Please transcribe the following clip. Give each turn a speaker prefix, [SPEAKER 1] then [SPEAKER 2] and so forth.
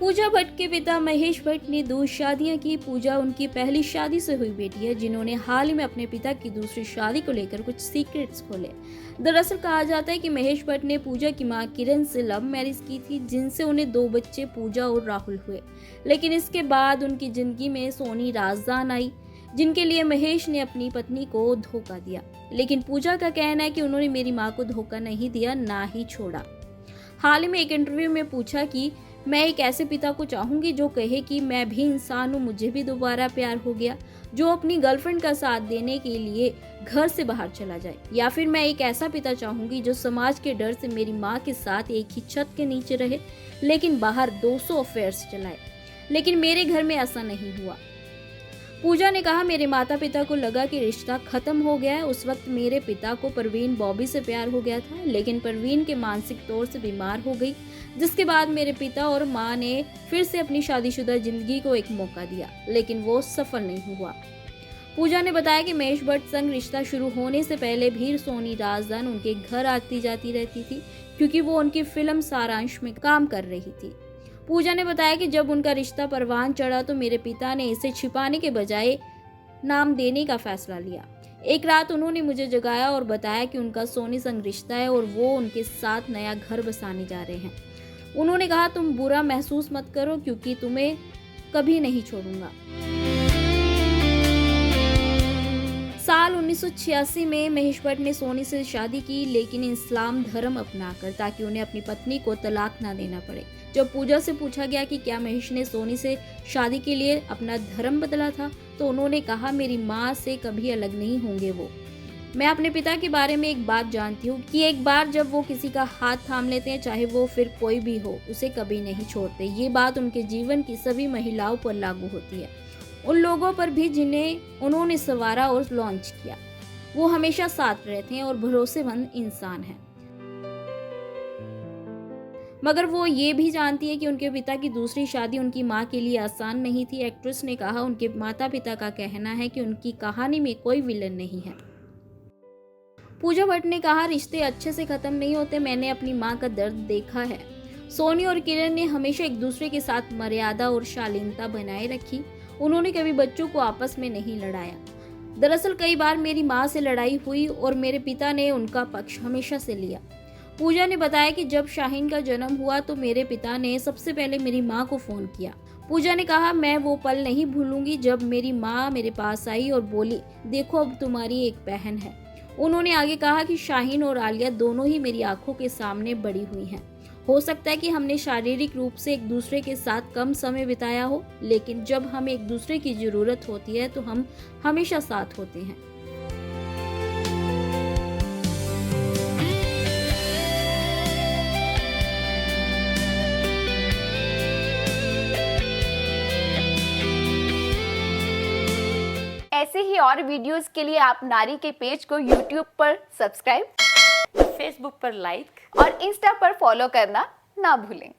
[SPEAKER 1] पूजा भट्ट के पिता महेश भट्ट ने 2 शादियां की। पूजा उनकी पहली शादी से हुई बेटी है, जिन्होंने हाल ही में अपने पिता की दूसरी शादी को लेकर कुछ सीक्रेट्स खोले। दरअसल कहा जाता है कि महेश भट्ट ने पूजा की मां किरण से लव मैरिज की थी, जिनसे उन्हें 2 बच्चे पूजा और राहुल हुए। लेकिन इसके बाद उनकी जिंदगी में सोनी राजदान आई, जिनके लिए महेश ने अपनी पत्नी को धोखा दिया। लेकिन पूजा का कहना है कि उन्होंने मेरी मां को धोखा नहीं दिया, ना ही छोड़ा। हाल ही में एक इंटरव्यू में पूछा कि मैं एक ऐसे पिता को चाहूंगी जो कहे कि मैं भी इंसान हूँ, मुझे भी दोबारा प्यार हो गया, जो अपनी गर्लफ्रेंड का साथ देने के लिए घर से बाहर चला जाए। या फिर मैं एक ऐसा पिता चाहूंगी जो समाज के डर से मेरी माँ के साथ एक ही छत के नीचे रहे, लेकिन बाहर 200 अफेयर्स चलाए। लेकिन मेरे घर में ऐसा नहीं हुआ। पूजा ने कहा, मेरे माता पिता को लगा कि रिश्ता खत्म हो गया है। उस वक्त मेरे पिता को परवीन बॉबी से प्यार हो गया था, लेकिन परवीन के मानसिक तौर से बीमार हो गई, जिसके बाद मेरे पिता और माँ ने फिर से अपनी शादीशुदा जिंदगी को एक मौका दिया, लेकिन वो सफल नहीं हुआ। पूजा ने बताया कि महेश भट्ट संग रिश्ता शुरू होने से पहले भी सोनी राजदान उनके घर आती जाती रहती थी, क्योंकि वो उनकी फिल्म सारांश में काम कर रही थी। पूजा ने बताया कि जब उनका रिश्ता परवान चढ़ा तो मेरे पिता ने इसे छिपाने के बजाय नाम देने का फैसला लिया। एक रात उन्होंने मुझे जगाया और बताया कि उनका सोनी संग रिश्ता है और वो उनके साथ नया घर बसाने जा रहे हैं। उन्होंने कहा, तुम बुरा महसूस मत करो, क्योंकि तुम्हें कभी नहीं छोड़ूंगा। साल 1986 में महेश भट्ट ने सोनी से शादी की, लेकिन इस्लाम धर्म अपनाकर, ताकि उन्हें अपनी पत्नी को तलाक ना देना पड़े। जब पूजा से पूछा गया कि क्या महेश ने सोनी से शादी के लिए अपना धर्म बदला था, तो उन्होंने कहा, मेरी माँ से कभी अलग नहीं होंगे वो। मैं अपने पिता के बारे में एक बात जानती हूँ कि एक बार जब वो किसी का हाथ थाम लेते हैं, चाहे वो फिर कोई भी हो, उसे कभी नहीं छोड़ते। ये बात उनके जीवन की सभी महिलाओं पर लागू होती है, उन लोगों पर भी जिन्हें उन्होंने संवारा और लॉन्च किया। वो हमेशा साथ रहते हैं और भरोसेमंद इंसान हैं। मगर वो ये भी जानती है कि उनके पिता की दूसरी शादी उनकी माँ के लिए आसान नहीं थी। एक्ट्रेस ने कहा, उनके माता पिता का कहना है कि उनकी कहानी में कोई विलन नहीं है। पूजा भट्ट ने कहा, रिश्ते अच्छे से खत्म नहीं होते, मैंने अपनी माँ का दर्द देखा है। सोनी और किरण ने हमेशा एक दूसरे के साथ मर्यादा और शालीनता बनाए रखी। उन्होंने कभी बच्चों को आपस में नहीं लड़ाया। दरअसल कई बार मेरी माँ से लड़ाई हुई और मेरे पिता ने उनका पक्ष हमेशा से लिया। पूजा ने बताया कि जब शाहीन का जन्म हुआ तो मेरे पिता ने सबसे पहले मेरी माँ को फोन किया। पूजा ने कहा, मैं वो पल नहीं भूलूंगी जब मेरी माँ मेरे पास आई और बोली, देखो अब तुम्हारी एक बहन है। उन्होंने आगे कहा कि शाहीन और आलिया दोनों ही मेरी आंखों के सामने बड़ी हुई हैं। हो सकता है कि हमने शारीरिक रूप से एक दूसरे के साथ कम समय बिताया हो, लेकिन जब हमें एक दूसरे की जरूरत होती है तो हम हमेशा साथ होते हैं।
[SPEAKER 2] ऐसे ही और वीडियोस के लिए आप नारी के पेज को YouTube पर सब्सक्राइब,
[SPEAKER 3] फेसबुक पर लाइक
[SPEAKER 2] और इंस्टा पर फॉलो करना ना भूलें।